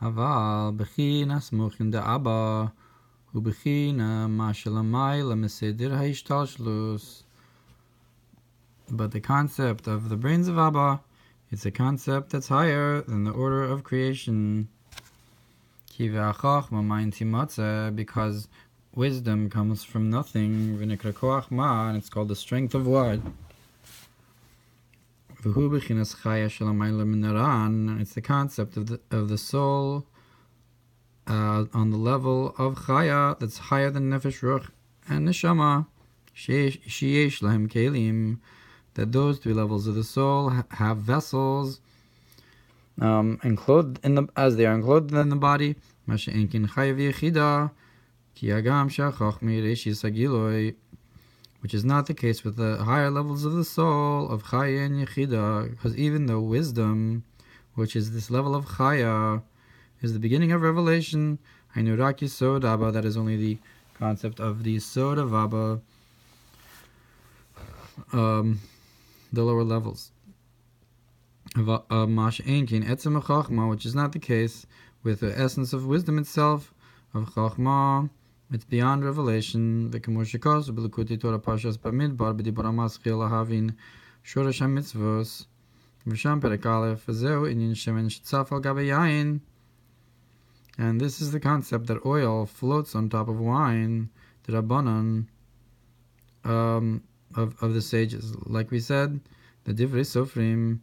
אבל בחינס מוכין דאבא ובחינה מה שלמעלה מסדר ההשתלשלוס. But the concept of the brains of Abba is a concept that's higher than the order of creation. Because wisdom comes from nothing, and it's called the strength of word. It's the concept of the soul on the level of Chaya that's higher than Nefesh Ruch and Neshama. Sheyesh lahem kelim, that those three levels of the soul have vessels, enclosed as they are enclosed in the body. Which is not the case with the higher levels of the soul of Chaya and Yechida, because even though wisdom, which is this level of Chaya, is the beginning of revelation, Hainuraki Yisod Abba, that is only the concept of the Yisod of Abba, the lower levels. Which is not the case with the essence of wisdom itself, of Chachma. It's beyond revelation. The Kemoshikos, B'Likuti Torah Pashas Bamidbar, B'Dibur Amaschil Lahavin, Shoresh HaMitzvos, V'Sham Perek Aleph, V'Zeu Inyin Shemen Shetzaf Al Gabe Yain. And this is the concept that oil floats on top of wine, the Rabbanon, of the sages. Like we said, the Divrei Sofrim,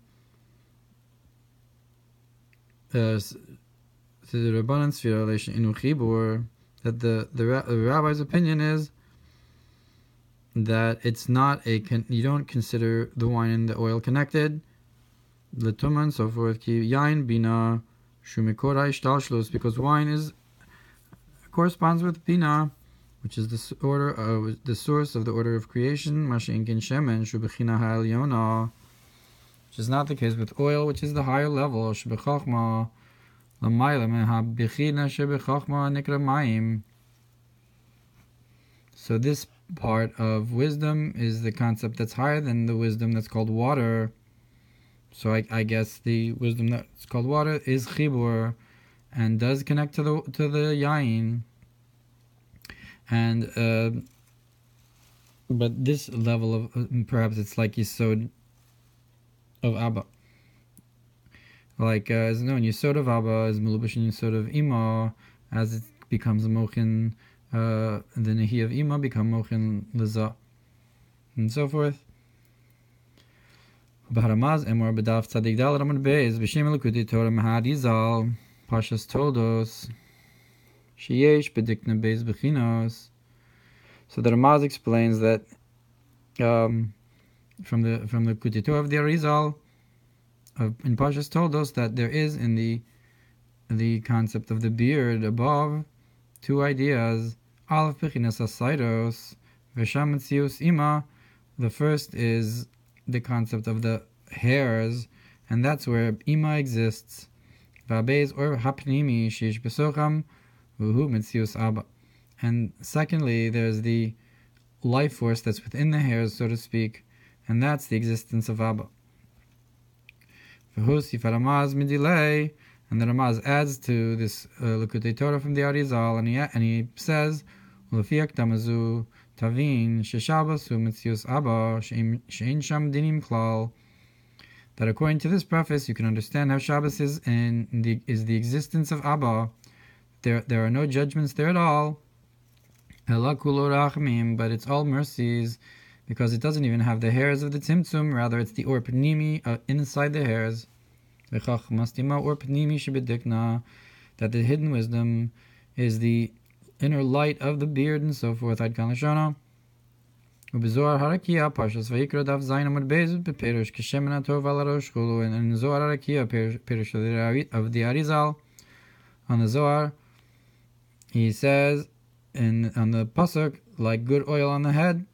to the Rabbanon Sfira relation in Uchibur, that the rabbi's opinion is that it's not you don't consider the wine and the oil connected, the Tumah and so forth, ki yain bina shumikora ishtalshlus, because wine corresponds with bina, which is the source of the order of creation, mashinkin shemen shubechina ha'elyona, which is not the case with oil, which is the higher level, shubechachma lamayla min ha'bechina shubechachma nikra mayim. So this part of wisdom is the concept that's higher than the wisdom that's called water. So I guess the wisdom that's called water is chibur, and does connect to the yain. And but this level of perhaps it's like Yisod of Abba. Like as known, Yisod of Abba is Melubash and Yisod of Ima, as it becomes a mochin, the Nehi of Ima become mochin Liza, and so forth. Baharamaz Emor Bedaf Tzadik Dal Ramad Beis B'Shem Elukuti Torah Mahadizal Pashas Toldos Sheyesh Bedikna Beis Bechinos. So the Ramaz explains that from the Kuti Torah of the Arizal in Pashas Toldos, that there is in the concept of the beard above two ideas. Aleph Bechinas Asairos Vesham Metzius Ima. The first is the concept of the hairs, and that's where Ima exists. V'abez or hapnimi sheish besocham v'hu metzius Abba. And secondly, there's the life force that's within the hairs, so to speak, and that's the existence of Abba. V'hu sifar Ramaz midilei, and the Ramaz adds to this Likutei Torah from the Arizal, and he says, Ulefiak tamazu Tavin sheshabas u'metzius Abba she'in sham dinim klal. That according to this preface, you can understand how Shabbos is the existence of Abba. There are no judgments there at all. Ela kulo rachmim, but it's all mercies, because it doesn't even have the hairs of the tzimtzum. Rather, it's the or pnimi inside the hairs. V'chach mastima or pnimi shebedikna, that the hidden wisdom is the inner light of the beard and so forth. Ad kan lashona. Ubezohar harakia pashas Vayikra daf zayin amud beis beperush keshemen atov al arosh chulu. And in Zohar harakia perush of the Arizal, on the Zohar, he says on the pasuk, like good oil on the head,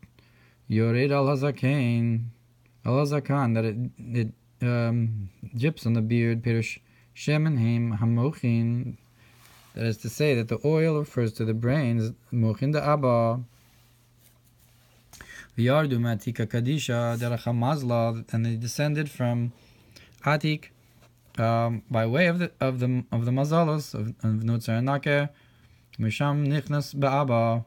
yored al hazakan, that it drips on the beard. Perush shemen heim hamochin. That is to say that the oil refers to the brains, mochin da Abba. V'yardu matika kadisha derech hamazla, and they descended from Atik by way of the mazalos of nutzer and nakeh, misham nichnas be'aba,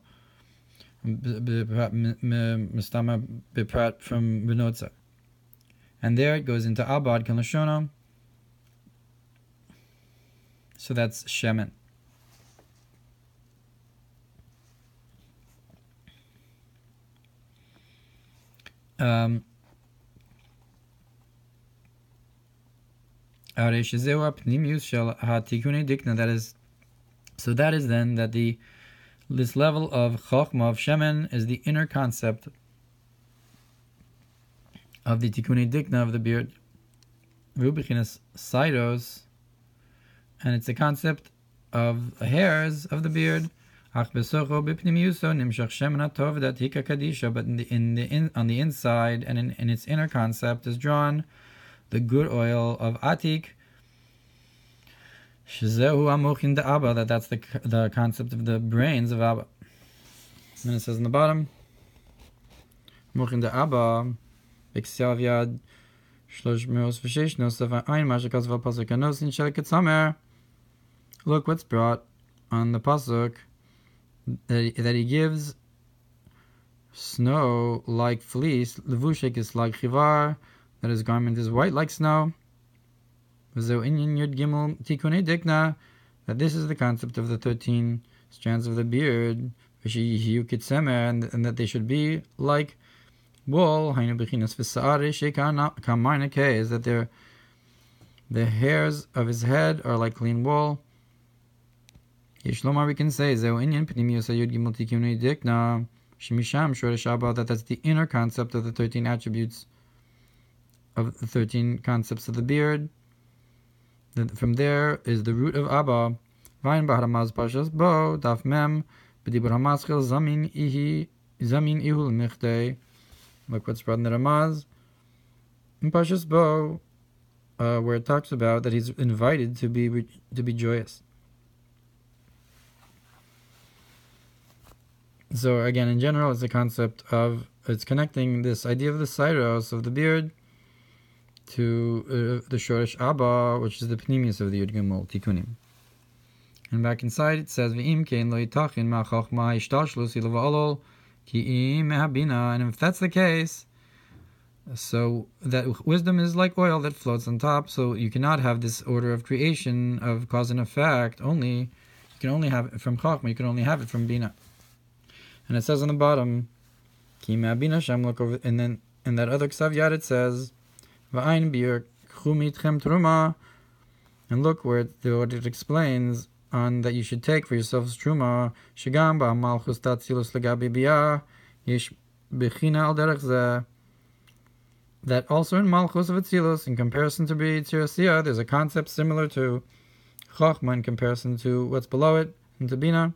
mistama beprat from benotza, and there it goes into abad kan lashona. So that's shemen. That is, so that is then that this level of chokhmah of shemen is the inner concept of the tikkunei dikna of the beard, v'ubichinas saidos, and it's a concept of hairs of the beard. Ach besocho b'pnimiuso nimshach shemen hatov datika kadisha, but on the inside and in its inner concept is drawn the good oil of atik. Shezehu amochin de Abba, that's the concept of the brains of Abba. And it says in the bottom, mochin de Abba, b'ksiav yad shlosh meos v'sheish nosav ha'ayin mashakaz v'pasuk hanosin shel ketzamer. Look what's brought on the pasuk, that he gives snow like fleece, levushek is like chivar, that his garment is white like snow. That this is the concept of the 13 strands of the beard, and that they should be like wool. Is that the hairs of his head are like clean wool. We can say that that's the inner concept of the 13 attributes of the 13 concepts of the beard. From there is the root of Abba. Vayin b'haramaz pashas bo daf mem b'dibur hamaschil zamin ihul michdei. Look what's brought in the Ramaz in pashas bo, where it talks about that he's invited to be joyous. So again, in general, it's a concept of, it's connecting this idea of the sairos of the beard to the shoresh Abba, which is the pnimius of the Yud Gimel Tikkunim. And back inside it says, V'im kein lo yitachin ma chochma yishtashlus ilo v'olol ki im mehabina. And if that's the case, so that wisdom is like oil that floats on top, so you cannot have this order of creation of cause and effect. You can only have it from chochma, you can only have it from bina. And it says on the bottom, ki mehabina sham, look over, and then in that other ksav yad it says, V'ayin biur chumitchem truma, and look where it explains on that you should take for yourselves truma, shegam ba'malchus tatzilus legabi biyah, yesh bechina al derech zeh, that also in malchus of atzilus, in comparison to b'yitzirasiyah, there's a concept similar to chochma in comparison to what's below it, in bina.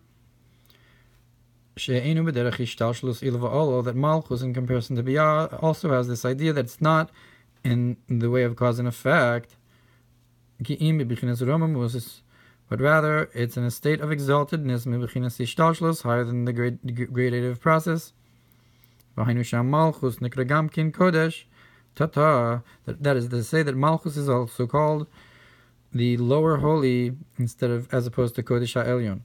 She'einu b'derech ishtalshlus il va'olo, that malchus in comparison to biyah also has this idea that it's not in the way of cause and effect, but rather it's in a state of exaltedness, higher than the gradative process. That is to say that Malchus is also called the lower holy as opposed to Kodesh HaElyon.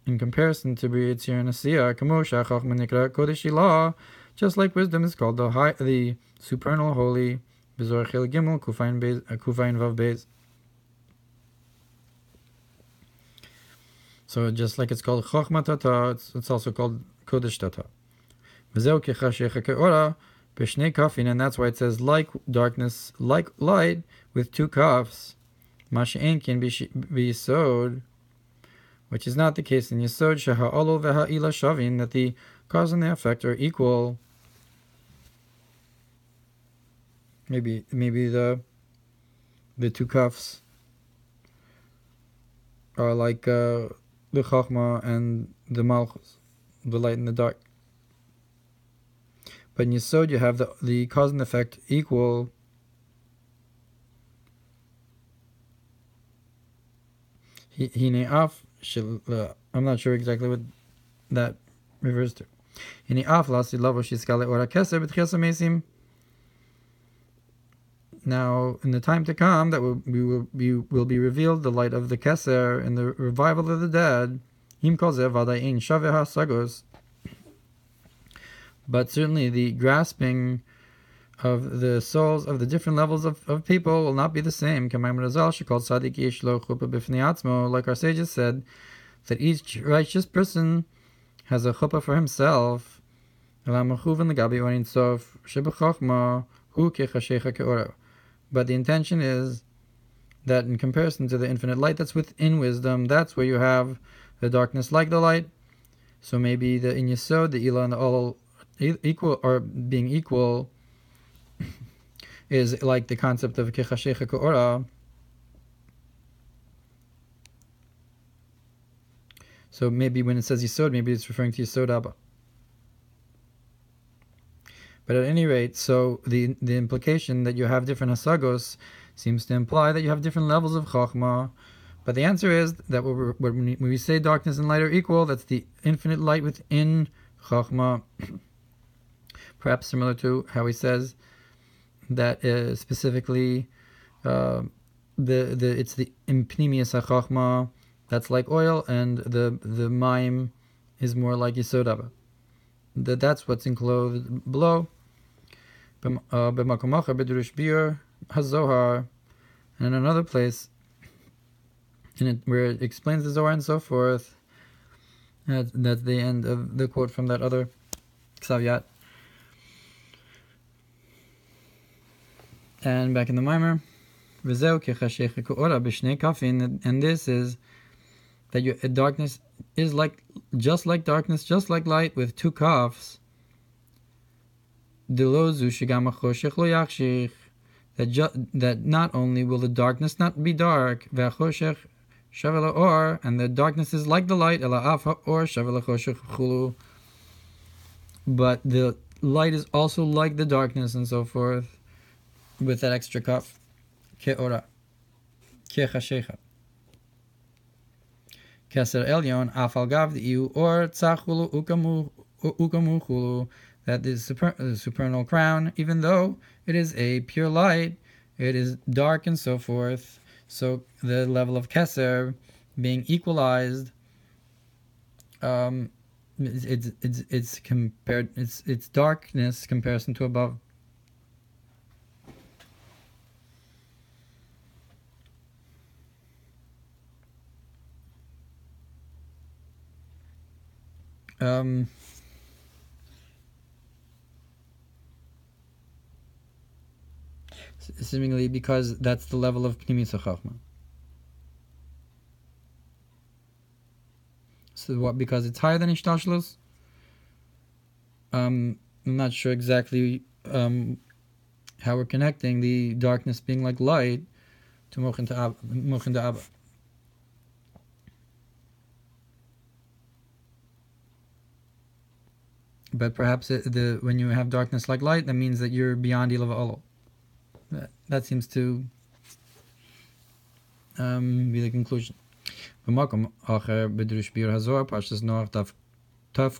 In comparison to B'yitzir Nasiya, Kodesh Ilah, just like wisdom is called the supernal holy, Bezor Chil Gimel, Kufayin Vav Beis. So just like it's called Chochma Tata, it's also called Kodesh Tata. And that's why it says like darkness, like light, with two kafs. Masha'en can be Yisod, which is not the case in Yisod, Sheha'olo Veha'ila Shavin, that the cause and the effect are equal. Maybe the two kafs are like the Chachma and the Malchus, the light and the dark. But in Yesod you have the cause and effect equal. I'm not sure exactly what that refers to. Now, in the time to come, that will be revealed the light of the Keser in the revival of the dead. But certainly the grasping of the souls of the different levels of people will not be the same. Like our sages said, that each righteous person has a chuppah for himself. But the intention is that in comparison to the infinite light that's within wisdom, that's where you have the darkness like the light. So maybe the in Yesod, the Ilah and the Ol equal, or being equal, is like the concept of Kechashecha Ke'ora. So maybe when it says Yesod, maybe it's referring to Yesod Abba. But at any rate, so the implication that you have different hasagos seems to imply that you have different levels of chachma. But the answer is that when we say darkness and light are equal, that's the infinite light within chachma. Perhaps similar to how he says that specifically it's the impnimius chachma that's like oil, and the maim is more like yesod abba. That's what's enclosed below. B'makom acher b'drush biur hazohar, and in another place, where it explains the Zohar and so forth. That's the end of the quote from that other Ksaviyat. And back in the Mamar, v'zeu kechashecha ke'ora b'shnei kafin, and this is that darkness is just like darkness, just like light, with two kafs. That not only will the darkness not be dark, and the darkness is like the light, but the light is also like the darkness, and so forth, with that extra kaf. Ke'ora, kechashecha. Keser elyon afal gav diu or tzachulu ukamu chulu. That is the supernal crown, even though it is a pure light, it is dark and so forth. So the level of Keser being equalized, it's compared, it's darkness comparison to above. Seemingly because that's the level of Pnimis HaChachma. So what? Because it's higher than Ishtashlus? I'm not sure exactly how we're connecting the darkness being like light to Mochin to Abba. But perhaps when you have darkness like light, that means that you're beyond Ilav Olo. That seems to be the conclusion. B'makom acher b'drush biur hazor parshas Noach taf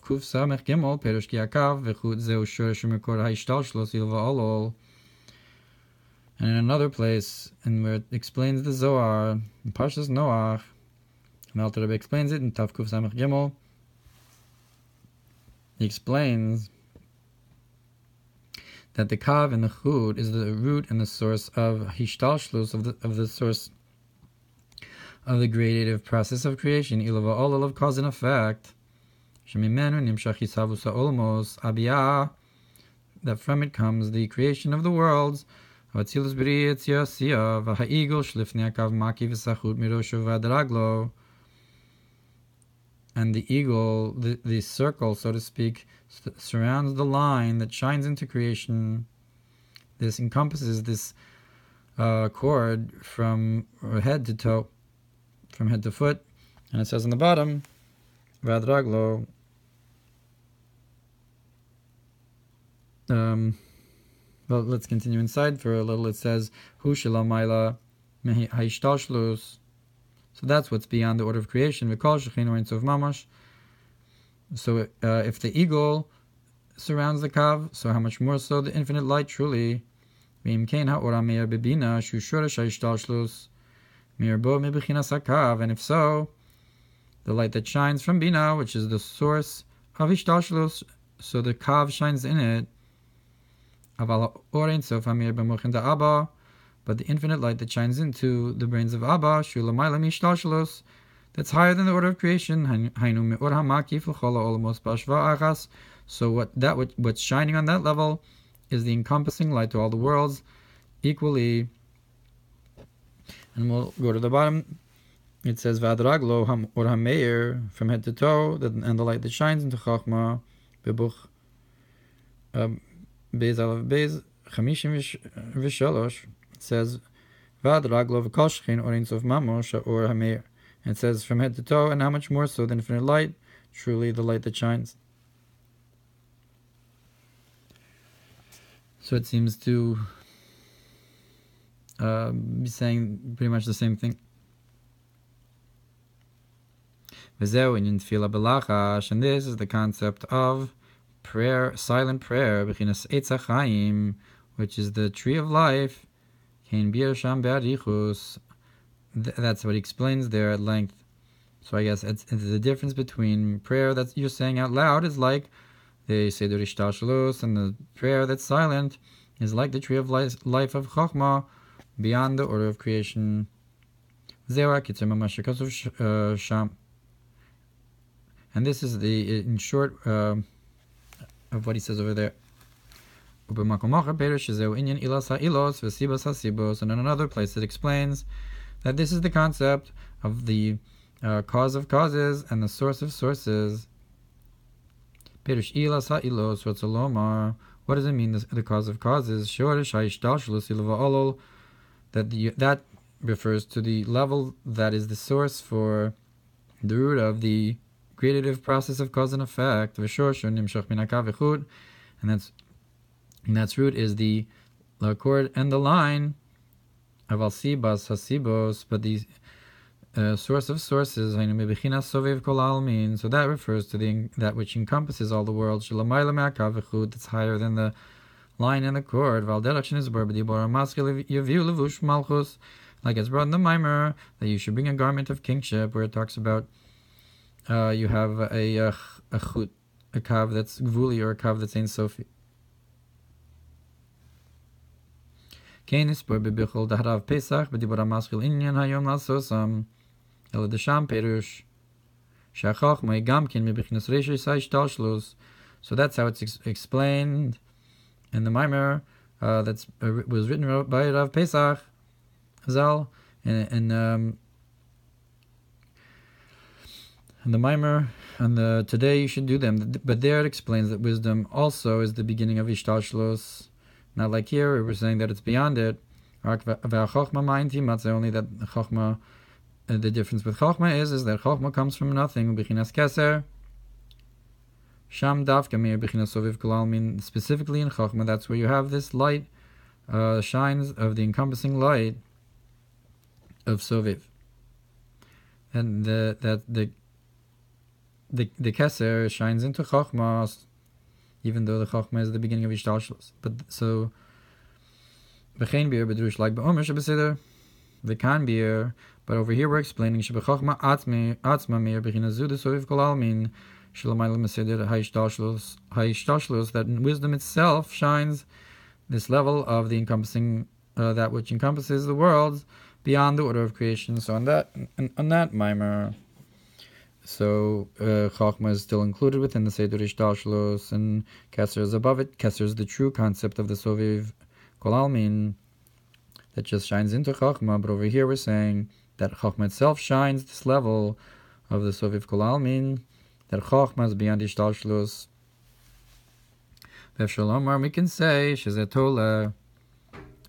kuf samech gimel perush ki akav v'chut zeu shoresh u'mekor ha'ishtalshlos Ilav Olo. And in another place, and where it explains the Zohar in parshas Noach, and Alter Rebbe explains it in taf kuf samech gimel. He explains that the kav and the chud is the root and the source of hishtalshlus, of the source of the gradative process of creation, ilava olol, of cause and effect, shemimenu nimshach yisavus ha'olmos abiyah, that from it comes the creation of the worlds, v'atzilus b'ri etzia siya v'ha'igol shlifnei akav maki v'sachut mirosho v'adraglo. And the eagle, the circle, so to speak, surrounds the line that shines into creation. This encompasses this cord from head to toe, from head to foot. And it says on the bottom, Vadraglo. Well, let's continue inside for a little. It says, Hu shelamayla haishtalshlus. So that's what's beyond the order of creation. So if the eagle surrounds the kav, so how much more so the infinite light truly. ואם כן האור המאיר בבינה שהוא שורש ההשתלשלוס מאיר בו מבחינת הקו, and if so, the light that shines from Bina, which is the source of Ishtalshlus, so the Kav shines in it. Aval Orein Sof Amir B'Mochin da Abba, but the infinite light that shines into the brains of Abba, Shulamayla Ishtalshlus, that's higher than the order of creation. Hainu Me'or HaMakif L'Chola Olamos B'Ashva Achas. So what's shining on that level is the encompassing light to all the worlds equally. And we'll go to the bottom. It says Vadraglo or Hameir from head to toe, and the light that shines into Chachma Bebuch Bez Alav Bez Chamishim Vishalosh. It says Vadraglo v'Kol or Sof Mamosh or Hameir. And it says from head to toe, and how much more so than infinite light, truly the light that shines. So it seems to be saying pretty much the same thing. And this is the concept of prayer, silent prayer, which is the tree of life. That's what he explains there at length. So I guess it's the difference between prayer that you're saying out loud is like the Seder Ishtashalus, and the prayer that's silent is like the tree of life of Chochmah beyond the order of creation. And this is in short of what he says over there. And in another place it explains that this is the concept of the cause of causes and the source of sources. What does it mean, the cause of causes? That refers to the level that is the source for the root of the creative process of cause and effect. And that's root is the cord and the line of al-sibas hasibos, but the source of sources. So that refers to that which encompasses all the world. That's higher than the line and the cord. Like it's brought in the Mamar that you should bring a garment of kingship, where it talks about you have a chut, a kav that's gvuli, or a kav that's ein sofi. Keinis bor bebichol dahrav Pesach b'dibor hamaschil inyan hayom lasosam ela desham perush shachachma gamkin mebichnas reishis ha'ishtalshlos. So that's how it's explained in the Mamar that was written by Rav Pesach Zal, and the Mamar, and today you should do them. But there it explains that wisdom also is the beginning of Ishtalshlos. Not like here, we're saying that it's beyond it. Only that Chochma, the difference with Chochma is that Chochma comes from nothing. Bechinas Keser. Sham Dafka Meir Bechinas Soviv Kolalmin. Specifically in Chochma, that's where you have this light, shines of the encompassing light of Soviv. And the Keser shines into Chochma, even though the Chochma is the beginning of Ishtalshlos. But so, B'chein beer b'drush like b'omer shebeseder, v'kan beer. But over here we're explaining shebechochma atzma meir b'china zu desoviv kol almin shelamayla meseder ha'ishtalshlos, that in wisdom itself shines this level of the encompassing, that which encompasses the worlds beyond the order of creation. So on that Mamar, so Chochma is still included within the Seder Ishtalshlos, and Keser is above it. Keser is the true concept of the Soviv Kol Almin that just shines into Chochma. But over here we're saying that Chochma itself shines this level of the Soviv Kol Almin, that Chochma is beyond Ishtalshlos. V'efshalomar, we can say Shezetola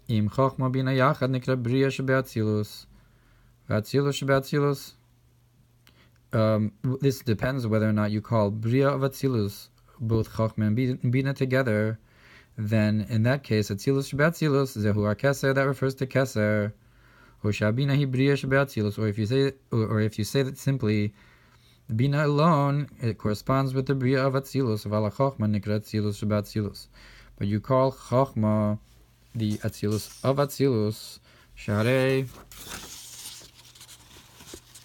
Im Chochma bina yachad nikra bria shebeatzilus v'atzilus shebeatzilus. This depends whether or not you call Bria of Atzilus both Chochma and Bina together. Then in that case, Atzilus Shebeatzilus Zehu Keser, that refers to Keser. Or Shabina Hi Bria Shebeatzilus. Or if you say that simply Bina alone, it corresponds with the Bria of Atzilus of Ala Chochma Nikra Atzilus Shebeatzilus. But you call Chochma the Atzilus of Atzilus, Sharei,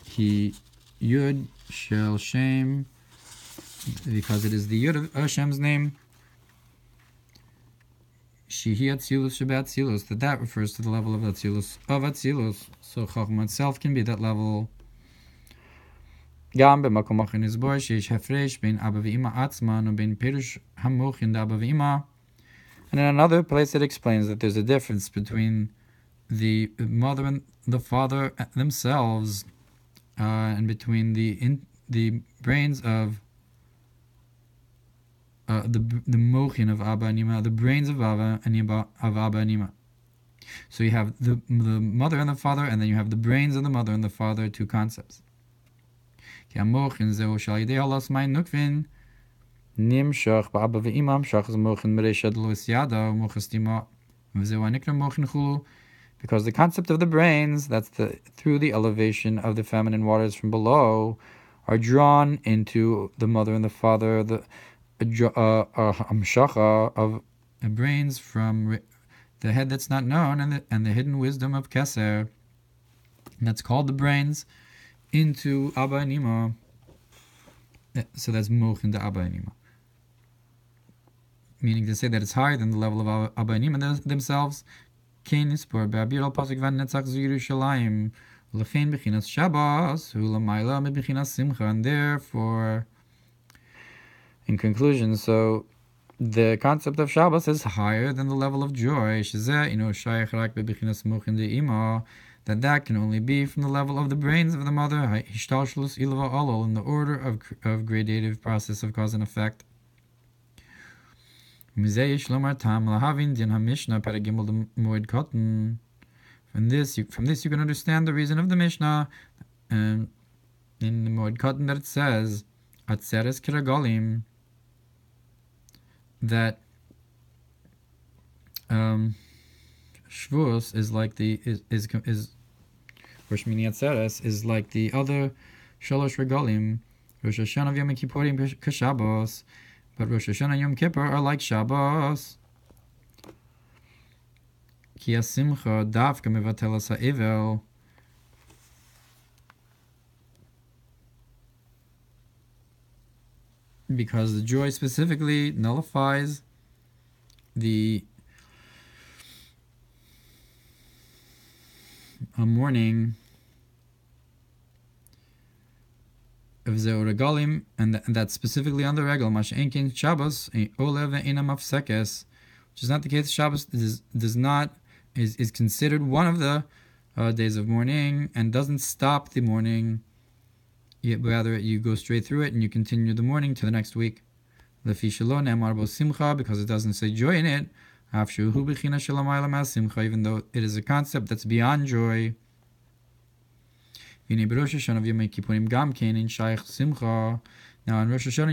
he Yud Shel Shem, because it is the Yud of Hashem's name. Shehi Atzilus Sheba Atzilus, that refers to the level of Atzilus. So Chachma itself can be that level. Gam b'makom achin izbor sheish hafresh bein Abba v'Ima atzman u'bein perush hamochin d'Abba v'Ima. And in another place it explains that there's a difference between the mother and the father themselves, and between the brains of the mochin of Abba and Ima, the brains of Abba and Ima. So you have the mother and the father, and then you have the brains of the mother and the father, two concepts. Nimshach ba'Abba ve'Ima mshach mochin mereshad lo isyada u'mochas tima v'zeu hanikra mochin chulu. Because the concept of the brains, that's through the elevation of the feminine waters from below, are drawn into the mother and the father, the amshacha of the brains from the head that's not known, and the hidden wisdom of Keser, that's called the brains, into Abba and Ima. So that's mochin de Abba and Ima. Meaning to say that it's higher than the level of Abba and Ima themselves. And therefore pleasure, in conclusion, so the concept of Shabbos is higher than the level of joy, that can only be from the level of the brains of the mother, in the order of gradative process of cause and effect. From this you can understand the reason of the Mishnah, and in the Moed Katan that it says Atzeres Kiragolim, that Shvuos is like Rosh Mini Atzeres is like the other Shalosh Regalim, Rosh Hashanah Yom Kippurim Kashabos, but Rosh Hashanah and Yom Kippur are like Shabbos. Ki hasimcha davka mevatelas ha'evel, because the joy specifically nullifies the mourning of Zeoregalim, and that's specifically on the regal, Mash'enkin Shabbos, Ole ve'ena mafsekes, which is not the case. Shabbos is considered one of the days of mourning, and doesn't stop the mourning, yet rather you go straight through it and you continue the mourning to the next week. Lefi shelo ne'amar bo simcha, because it doesn't say joy in it, even though it is a concept that's beyond joy. Now in Rosh Hashanah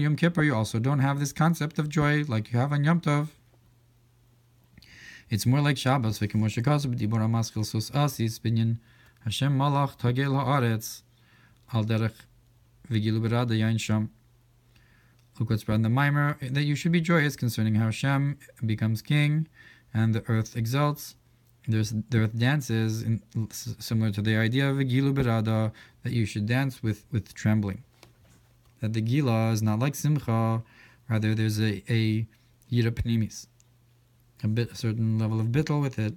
Yom Kippur you also don't have this concept of joy like you have on Yom Tov. It's more like Shabbos. Look what's spread in the Mamar, that you should be joyous concerning how Hashem becomes king and the earth exalts. The earth dances, similar to the idea of a gilu berada, that you should dance with trembling. That the gila is not like simcha, rather there's a yira pnimis, a certain level of bittul with it.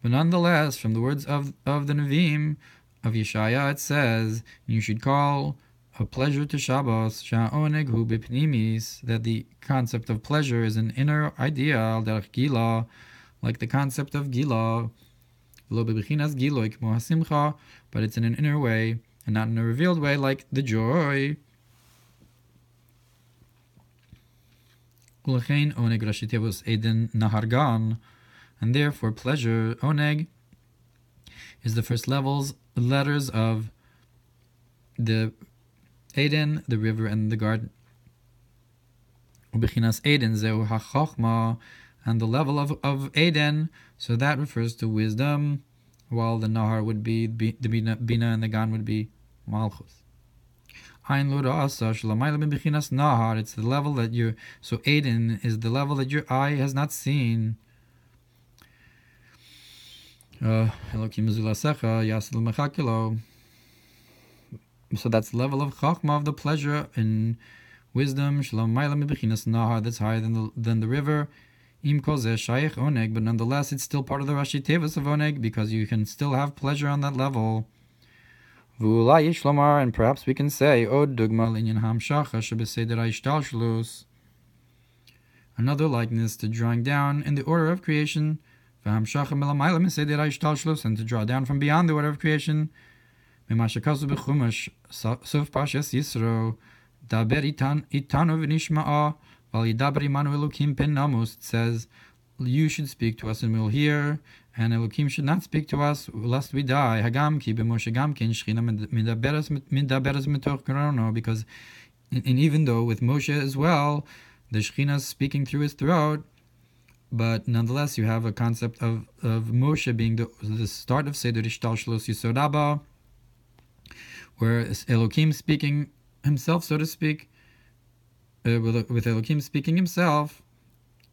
But nonetheless, from the words of the Nevi'im of Yeshaya, it says, you should call a pleasure to Shabbos, sha'oneg hu b'pnimis, that the concept of pleasure is an inner idea, al derech gila, like the concept of gila, lo b'bechinas giloi k'mo hasimcha, but it's in an inner way, and not in a revealed way, like the joy. Ulechein oneg rashi tevos eden nahargan, and therefore pleasure, oneg, is the first letters of the Eden, the river, and the garden. Ubechinas Eden zeu hachachma, and the level of Eden, so that refers to wisdom, while the Nahar would be the Bina, and the Gan would be Malchus. Ein lo ra'asa shelamayla min bechinas nahar. It's the level that you. So Aden is the level that your eye has not seen. Elokim zulasecha yasil mechakilo. So that's the level of chachma, of the pleasure in wisdom. Shelamayla min bechinas nahar. That's higher than the river. Im kol zeh shaykh oneg, but nonetheless it's still part of the Rashi Tevas of oneg, because you can still have pleasure on that level. V'ulai yesh lomar, and perhaps we can say, od dugma linyan hamshacha shebeseder ha'ishtalshlus, another likeness to drawing down in the order of creation, v'hamshacha melamayla miseder ha'ishtalshlus, and to draw down from beyond the order of creation. Memashakazu b'chumash sof pashas Yisro, daber itanu v'nishma'a, val yidaber imanu elokim pen namus. It says, you should speak to us and we'll hear, and Elokim should not speak to us lest we die. Hagam ki b'Moshe gam ken shchina midaberes mitoch grono, because and even though with Moshe as well, the Shechina is speaking through his throat, but nonetheless you have a concept of Moshe being the start of Seder Ishtalshlus Yisod Abba, where Elokim speaking himself, so to speak, with Elokim speaking himself.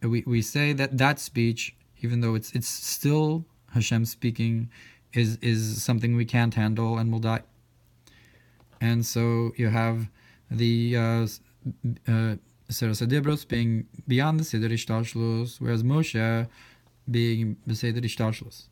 We say that speech, even though it's still Hashem speaking, is something we can't handle and will die. And so you have the Seras Adibros being beyond the Seder Ishtalshlus, whereas Moshe being the Seder Ishtalshlus.